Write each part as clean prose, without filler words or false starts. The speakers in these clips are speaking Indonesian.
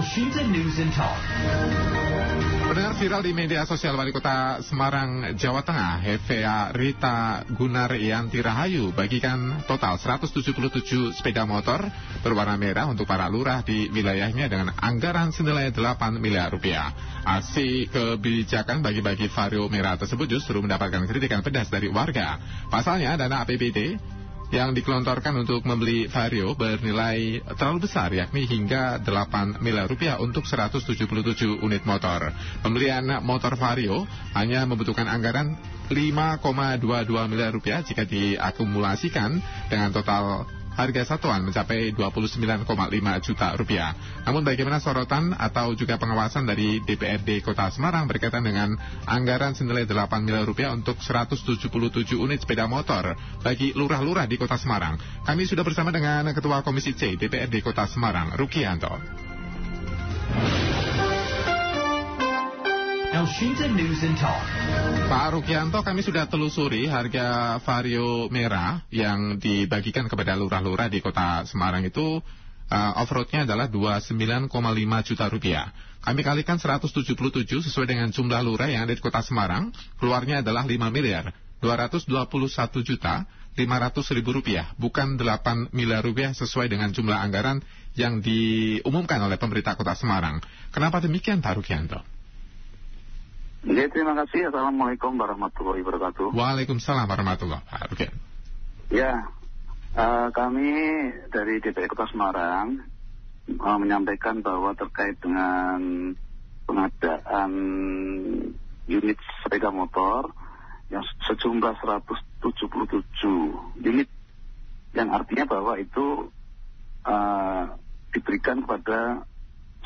Washington News and Talk. Pendengar, viral di media sosial Wali Kota Semarang, Jawa Tengah, Hevea Rita Gunaryanti Rahayu bagikan total 177 sepeda motor berwarna merah untuk para lurah di wilayahnya dengan anggaran senilai 8 miliar rupiah. Aksi kebijakan bagi-bagi vario merah tersebut justru mendapatkan kritikan pedas dari warga. Pasalnya, dana APBD yang dikelontorkan untuk membeli vario bernilai terlalu besar, yakni hingga 8 miliar rupiah untuk 177 unit motor. Pembelian motor vario hanya membutuhkan anggaran 5,22 miliar rupiah jika diakumulasikan dengan total harga satuan mencapai 29,5 juta rupiah. Namun bagaimana sorotan atau juga pengawasan dari DPRD Kota Semarang berkaitan dengan anggaran senilai 8 miliar rupiah untuk 177 unit sepeda motor bagi lurah-lurah di Kota Semarang? Kami sudah bersama dengan Ketua Komisi C DPRD Kota Semarang, Rukianto. Washington News and Talk. Pak Rukianto, kami sudah telusuri harga vario merah yang dibagikan kepada lurah-lurah di Kota Semarang itu off-roadnya adalah 29,5 juta rupiah. Kami kalikan 177 sesuai dengan jumlah lurah yang ada di Kota Semarang, keluarnya adalah 5 miliar 221 juta 500 ribu rupiah, bukan 8 miliar rupiah sesuai dengan jumlah anggaran yang diumumkan oleh pemerintah Kota Semarang. Kenapa demikian, Pak Rukianto? Ya, terima kasih. Assalamualaikum warahmatullahi wabarakatuh. Waalaikumsalam warahmatullahi wabarakatuh. Ya, kami dari DPR Kota Semarang menyampaikan bahwa terkait dengan pengadaan unit sepeda motor yang sejumlah 177 unit, yang artinya bahwa itu diberikan kepada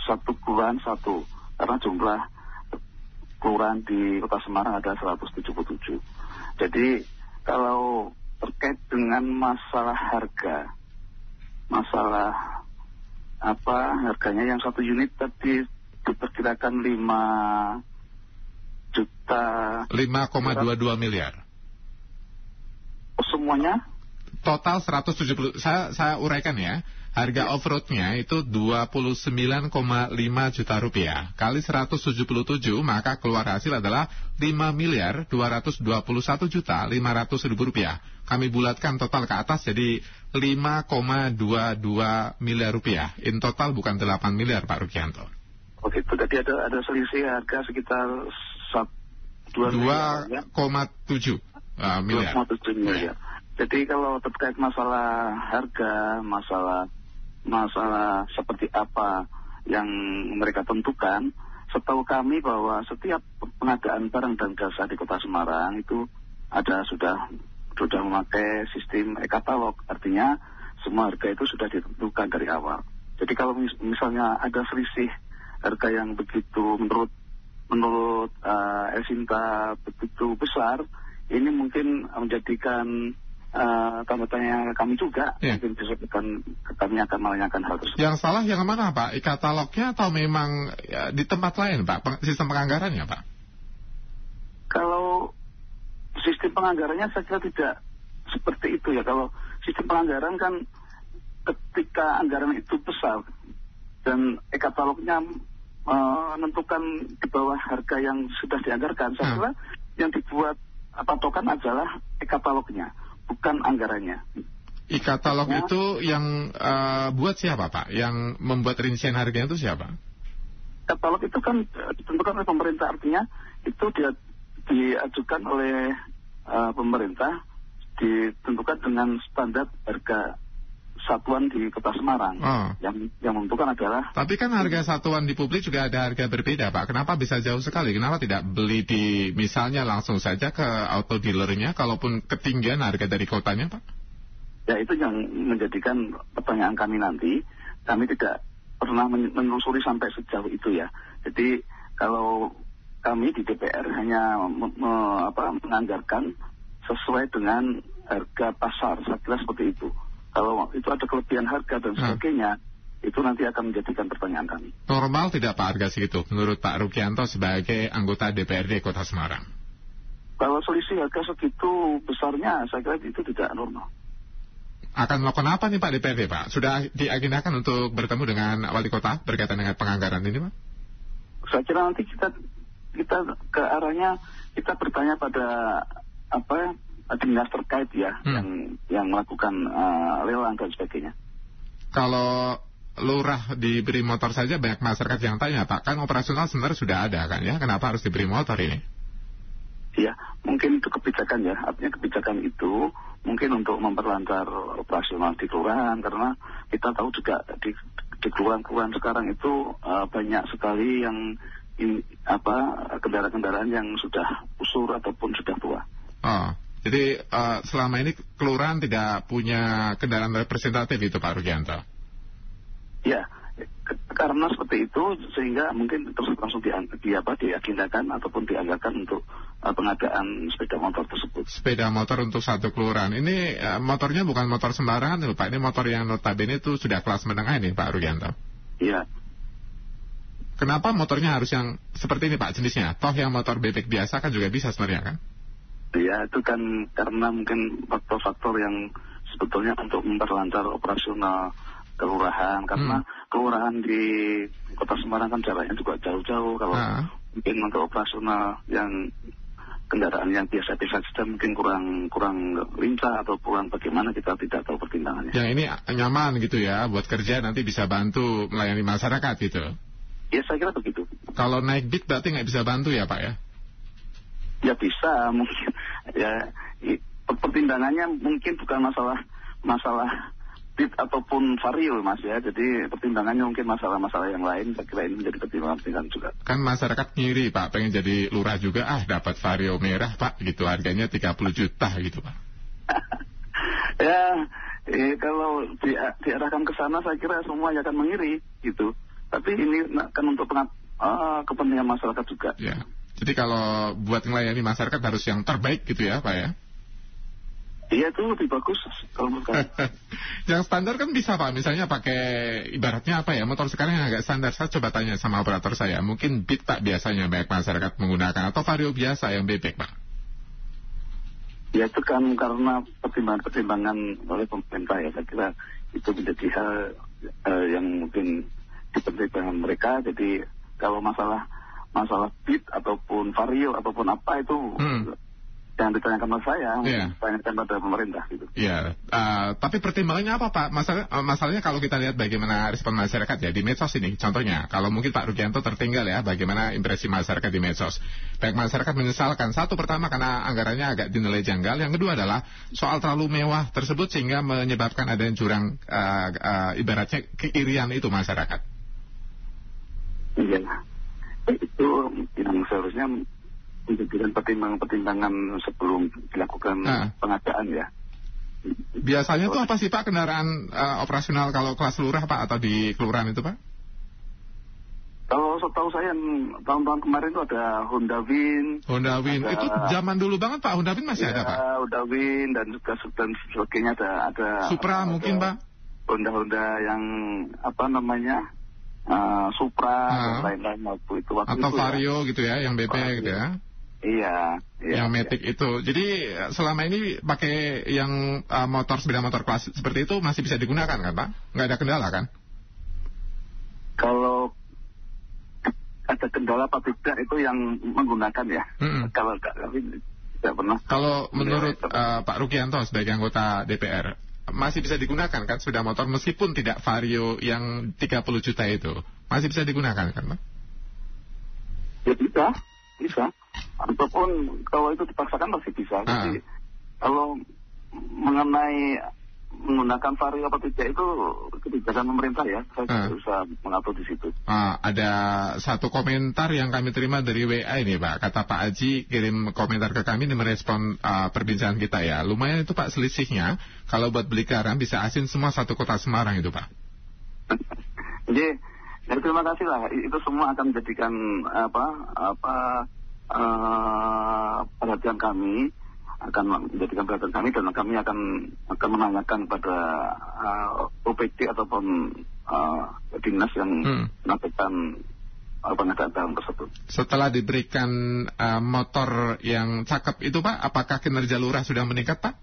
satu kelurahan satu, karena jumlah kelurahan di Kota Semarang ada 177. Jadi kalau terkait dengan masalah harga, harganya yang satu unit tadi diperkirakan 5 juta 5,22 miliar. Semuanya? Total 170, saya uraikan ya. Harga off-roadnya itu 29,5 juta rupiah. Kali 177, maka keluar hasil adalah 5 miliar 221 juta 500 ribu rupiah. Kami bulatkan total ke atas jadi 5,22 miliar rupiah. In total bukan 8 miliar, Pak Rukianto. Oke, itu tadi ada selisih harga sekitar 2,7 miliar. 2,7 miliar. Jadi kalau terkait masalah harga, masalah seperti apa yang mereka tentukan, setahu kami bahwa setiap pengadaan barang dan jasa di Kota Semarang itu sudah memakai sistem e-katalog, artinya semua harga itu sudah ditentukan dari awal. Jadi kalau misalnya ada selisih harga yang begitu menurut Elsinta begitu besar, ini mungkin menjadikan tanda tanya kami juga, mungkin kami akan menanyakan hal tersebut. Yang salah yang mana, Pak? E-katalognya atau memang di tempat lain, Pak? Sistem penganggarannya, Pak? Kalau sistem penganggarannya saya kira tidak seperti itu ya. Kalau sistem penganggaran kan ketika anggaran itu besar dan e-katalognya menentukan di bawah harga yang sudah dianggarkan, saya kira yang dibuat patokan adalah e-katalognya, bukan anggarannya. E-katalog itu yang buat siapa, Pak? Yang membuat rincian harganya itu siapa? Katalog itu kan ditentukan oleh pemerintah, artinya itu diajukan oleh pemerintah, ditentukan dengan standar harga satuan di Kota Semarang. Yang menentukan adalah... Tapi kan harga satuan di publik juga ada harga berbeda, Pak. Kenapa bisa jauh sekali? Kenapa tidak beli misalnya langsung saja ke auto dealernya, kalaupun ketinggian harga dari kotanya, Pak? Ya, itu yang menjadikan pertanyaan kami nanti. Kami tidak pernah menelusuri sampai sejauh itu ya. Jadi kalau kami di DPR hanya menganggarkan sesuai dengan harga pasar, saya kira seperti itu. Kalau itu ada kelebihan harga dan sebagainya, itu nanti akan menjadikan pertanyaan kami. Normal tidak, Pak, harga segitu menurut Pak Rukianto sebagai anggota DPRD Kota Semarang? Kalau selisih harga segitu besarnya, saya kira itu tidak normal. Akan melakukan apa nih Pak DPRD Pak? Sudah diagendakan untuk bertemu dengan wali kota berkaitan dengan penganggaran ini Pak? Saya kira nanti kita ke arahnya kita bertanya pada dinas terkait ya, yang melakukan lelang dan sebagainya. Kalau lurah diberi motor saja banyak masyarakat yang tanya Pak, kan operasional sebenarnya sudah ada kan ya, kenapa harus diberi motor ini? Ya, mungkin itu kebijakan ya, artinya kebijakan itu mungkin untuk memperlancar operasional di kelurahan, karena kita tahu juga di kelurahan-kelurahan sekarang itu banyak sekali yang kendaraan-kendaraan yang sudah usur ataupun sudah tua. Oh, jadi selama ini kelurahan tidak punya kendaraan representatif itu Pak Rugianto? Ya, karena seperti itu sehingga mungkin terus langsung diagendakan ataupun dianggarkan untuk pengadaan sepeda motor tersebut. Sepeda motor untuk satu kelurahan. Ini motornya bukan motor sembarangan loh Pak. Ini motor yang notabene itu sudah kelas menengah ini Pak Rugianto. Iya. Kenapa motornya harus yang seperti ini Pak jenisnya? Toh yang motor bebek biasa kan juga bisa sebenarnya kan? Iya, itu kan karena mungkin faktor-faktor yang sebetulnya untuk memperlancar operasional kelurahan, karena kelurahan di Kota Semarang kan jaraknya juga jauh-jauh. Kalau mungkin untuk operasional yang kendaraan yang biasa-biasa saja mungkin kurang lincah atau kurang bagaimana, kita tidak tahu pertimbangannya. Yang ini nyaman gitu ya, buat kerja nanti bisa bantu melayani masyarakat gitu. Ya saya kira begitu. Kalau naik beat berarti nggak bisa bantu ya Pak ya? Ya bisa mungkin. Ya pertimbangannya mungkin bukan masalah beat ataupun vario Mas ya. Jadi pertimbangannya mungkin masalah-masalah yang lain. Saya kira ini menjadi pertimbangan juga. Kan masyarakat ngiri Pak, pengen jadi lurah juga, dapat vario merah Pak gitu, harganya 30 juta gitu Pak. Ya kalau diarahkan ke sana saya kira semua akan mengiri gitu. Tapi ini kan untuk kepentingan masyarakat juga. Ya. Jadi kalau buat melayani masyarakat harus yang terbaik gitu ya Pak ya? Iya, itu lebih bagus kalau menurut saya. Yang standar kan bisa Pak, misalnya pakai ibaratnya apa ya, motor sekarang yang agak standar. Saya coba tanya sama operator saya, mungkin Beat Pak biasanya banyak masyarakat menggunakan, atau Vario biasa yang bebek Pak? Ya itu kan karena pertimbangan oleh pemerintah ya, saya kira itu menjadi hal yang mungkin dipertimbangkan mereka. Jadi kalau masalah Beat ataupun Vario ataupun apa itu yang ditanyakan pada saya, ditanyakan pada pemerintah gitu. Iya, tapi pertimbangannya apa Pak? Masalahnya kalau kita lihat bagaimana respon masyarakat ya di medsos ini, contohnya kalau mungkin Pak Rugianto tertinggal ya, bagaimana impresi masyarakat di medsos. Baik masyarakat menyesalkan, satu pertama karena anggarannya agak dinilai janggal, yang kedua adalah soal terlalu mewah tersebut sehingga menyebabkan adanya jurang ibaratnya keirian itu masyarakat. Iya, itu yang seharusnya menjadikan pertimbangan sebelum dilakukan pengadaan ya. Biasanya itu apa sih Pak kendaraan operasional kalau kelas lurah Pak atau di kelurahan itu Pak? Kalau setahu saya tahun-tahun kemarin itu ada Honda Win. Honda Win itu zaman dulu banget Pak, Honda Win masih ada Pak? Honda Win dan juga sebagainya ada. Supra mungkin Pak? Honda yang apa namanya Supra dan lain-lain waktu itu. Atau Vario ya? Gitu ya, yang BP gitu ya? Iya. Yang Matic itu. Jadi selama ini pakai yang sepeda motor kelas seperti itu masih bisa digunakan kan Pak? Nggak ada kendala kan? Kalau ada kendala apa tidak itu yang menggunakan ya. Kalau tidak pernah. Kalau menurut Pak Rugianto sebagai anggota DPR, masih bisa digunakan kan sepeda motor meskipun tidak Vario yang 30 juta itu? Masih bisa digunakan kan Pak? Ya bisa. Ataupun kalau itu dipaksakan masih bisa. Jadi kalau mengenai menggunakan Vario apa tidak itu kebijakan pemerintah ya. Saya tidak bisa mengatur di situ. Ada satu komentar yang kami terima dari WA ini Pak. Kata Pak Aji kirim komentar ke kami dan merespon perbincangan kita ya. Lumayan itu Pak selisihnya. Kalau buat beli garam bisa asin semua satu kota Semarang itu Pak. Jadi terima kasih lah. Itu semua akan menjadikan perhatian kami, dan kami akan menanyakan pada OPD ataupun dinas yang melakukan pengadaan tersebut. Setelah diberikan motor yang cakep itu Pak, apakah kinerja lurah sudah meningkat Pak?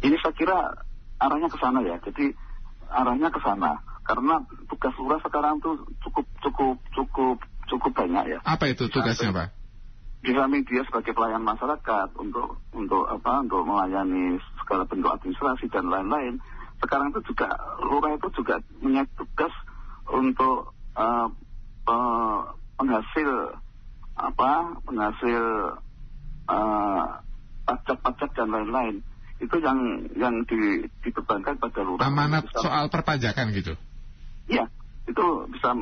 Ini saya kira arahnya ke sana ya. Jadi arahnya ke sana karena tugas lurah sekarang tuh cukup banyak ya. Apa itu tugasnya, Pak? Di samping dia sebagai pelayan masyarakat untuk melayani segala bentuk administrasi dan lain-lain. Sekarang itu juga lurah itu juga punya tugas untuk penghasil pajak-pajak dan lain-lain. Itu yang dibebankan pada lurah. Amanat soal perpajakan gitu? Iya, itu bisa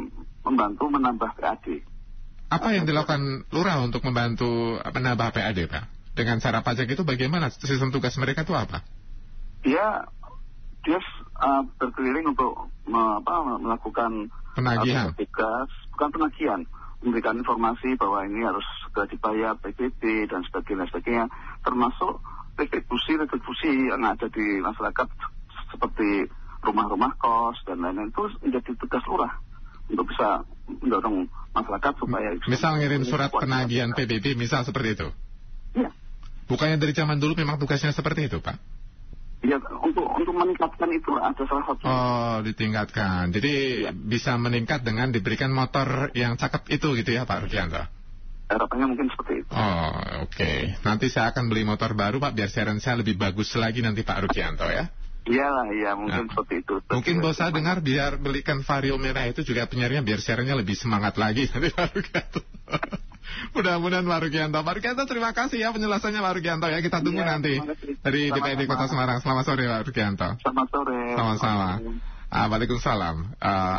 membantu menambah PAD. Apa yang dilakukan lurah untuk membantu menambah PAD, Pak? Dengan cara pajak itu bagaimana? Sistem tugas mereka itu apa? Dia berkeliling untuk melakukan penagihan. Tugas, bukan penagihan, memberikan informasi bahwa ini harus segera dibayar PBB dan sebagainya, termasuk retribusi yang ada di masyarakat seperti rumah-rumah kos dan lain-lain, itu menjadi tugas lurah untuk bisa mendorong masyarakat supaya misal ngirim surat penagihan PBB misal seperti itu. Iya. Bukannya dari zaman dulu memang tugasnya seperti itu, Pak? Ya, untuk meningkatkan itu ada salah satu. Oh, ditingkatkan. Jadi bisa meningkat dengan diberikan motor yang cakep itu gitu ya, Pak Rukianto? Harapannya mungkin seperti itu. Oh, oke. Nanti saya akan beli motor baru, Pak, biar siaran saya lebih bagus lagi nanti, Pak Rukianto ya. Iya, mungkin seperti itu. Mungkin bos saya dengar biar belikan Vario merah itu juga penyiarnya biar siarannya lebih semangat lagi nanti, Pak Rukianto. Mudah-mudahan Pak Rukianto. Pak Rukianto, terima kasih ya penjelasannya Pak Rukianto ya. Kita tunggu nanti dari DPRD Kota Semarang. Selamat sore Pak Rukianto. Selamat sore. Sama-sama. Waalaikumsalam.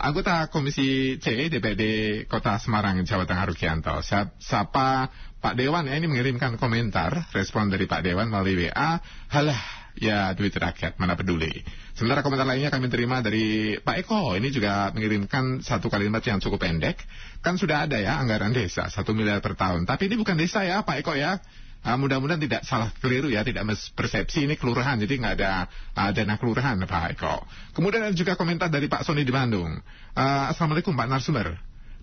Anggota Komisi C DPRD Kota Semarang, Jawa Tengah Rukianto. Sapa Pak Dewan ya, ini mengirimkan komentar respon dari Pak Dewan melalui WA. Halah, ya duit rakyat mana peduli. Sementara komentar lainnya kami terima dari Pak Eko. Ini juga mengirimkan satu kalimat yang cukup pendek. Kan sudah ada ya anggaran desa 1 miliar per tahun. Tapi ini bukan desa ya Pak Eko ya. Mudah-mudahan tidak salah keliru ya, tidak mispersepsi, ini kelurahan, jadi nggak ada dana kelurahan Pak Eko. Kemudian ada juga komentar dari Pak Sony di Bandung. Assalamualaikum Pak Narsumber.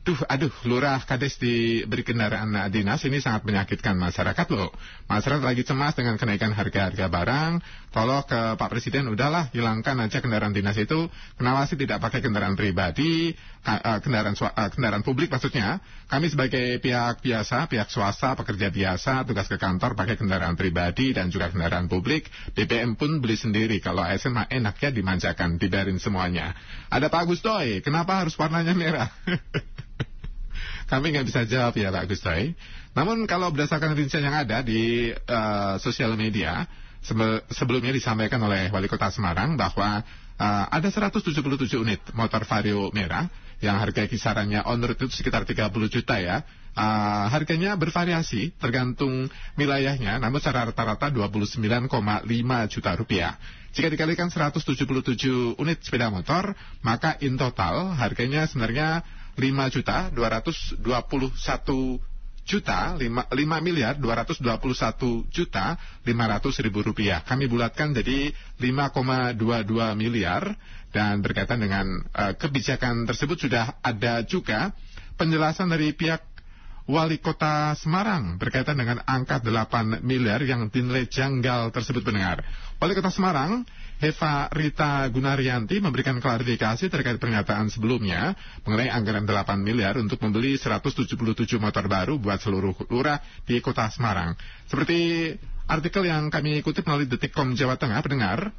Aduh, lurah kades diberi kendaraan dinas, ini sangat menyakitkan masyarakat loh. Masyarakat lagi cemas dengan kenaikan harga-harga barang. Tolong ke Pak Presiden, udahlah hilangkan aja kendaraan dinas itu. Kenapa sih tidak pakai kendaraan pribadi, kendaraan publik maksudnya. Kami sebagai pihak biasa, pihak swasta, pekerja biasa, tugas ke kantor pakai kendaraan pribadi dan juga kendaraan publik. BBM pun beli sendiri. Kalau ASN mah enaknya dimanjakan, dibayarin semuanya. Ada Pak Gustoy, kenapa harus warnanya merah? Kami nggak bisa jawab ya Pak Gustoy. Namun kalau berdasarkan rincian yang ada di sosial media, sebelumnya disampaikan oleh Wali Kota Semarang bahwa ada 177 unit motor Vario merah yang harga kisarannya on road itu sekitar 30 juta ya. Harganya bervariasi tergantung wilayahnya, namun secara rata-rata 29,5 juta rupiah. Jika dikalikan 177 unit sepeda motor, maka in total harganya sebenarnya 5 miliar 221 juta 500.000 rupiah. Kami bulatkan jadi 5,22 miliar. Dan berkaitan dengan kebijakan tersebut sudah ada juga penjelasan dari pihak Wali Kota Semarang berkaitan dengan angka 8 miliar yang dinilai janggal tersebut pendengar. Wali Kota Semarang Heva Rita Gunaryanti memberikan klarifikasi terkait pernyataan sebelumnya mengenai anggaran 8 miliar untuk membeli 177 motor baru buat seluruh lurah di Kota Semarang. Seperti artikel yang kami kutip melalui Detikcom Jawa Tengah, pendengar,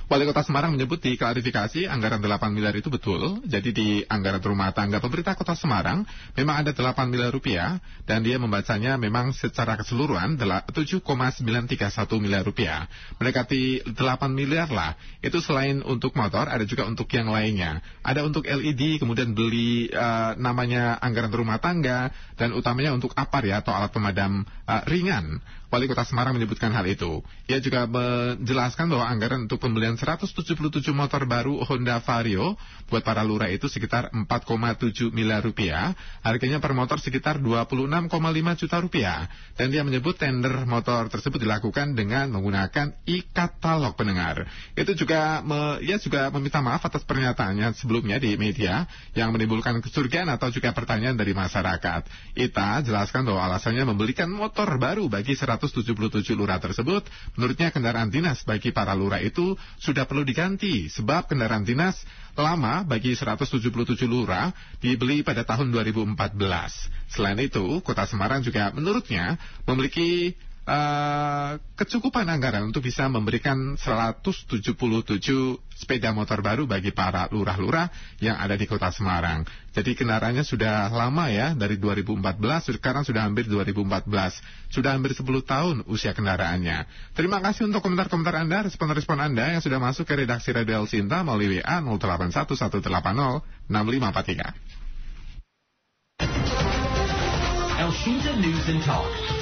Wali Kota Semarang menyebut di klarifikasi anggaran 8 miliar itu betul. Jadi di anggaran rumah tangga pemerintah Kota Semarang memang ada 8 miliar rupiah dan dia membacanya memang secara keseluruhan 7,931 miliar rupiah. Mendekati 8 miliar lah. Itu selain untuk motor ada juga untuk yang lainnya. Ada untuk LED, kemudian beli namanya anggaran rumah tangga dan utamanya untuk APAR ya atau alat pemadam ringan. Wali Kota Semarang menyebutkan hal itu. Ia juga menjelaskan bahwa anggaran untuk pembelian dan 177 motor baru Honda Vario buat para lurah itu sekitar 4,7 miliar rupiah. Harganya per motor sekitar 26,5 juta rupiah. Dan dia menyebut tender motor tersebut dilakukan dengan menggunakan e-katalog pendengar. Itu juga ia juga meminta maaf atas pernyataannya sebelumnya di media yang menimbulkan kecurigaan atau juga pertanyaan dari masyarakat. Ita jelaskan bahwa alasannya membelikan motor baru bagi 177 lurah tersebut. Menurutnya kendaraan dinas bagi para lurah itu sudah perlu diganti sebab kendaraan dinas lama bagi 177 lurah dibeli pada tahun 2014. Selain itu, Kota Semarang juga menurutnya memiliki kecukupan anggaran untuk bisa memberikan 177 sepeda motor baru bagi para lurah-lurah yang ada di Kota Semarang. Jadi kendaraannya sudah lama ya, dari 2014, sekarang sudah hampir 2014. Sudah hampir 10 tahun usia kendaraannya. Terima kasih untuk komentar-komentar Anda, respon-respon Anda yang sudah masuk ke redaksi Radio El Sinta melalui WA 0811806543. El Sinta News and Talk.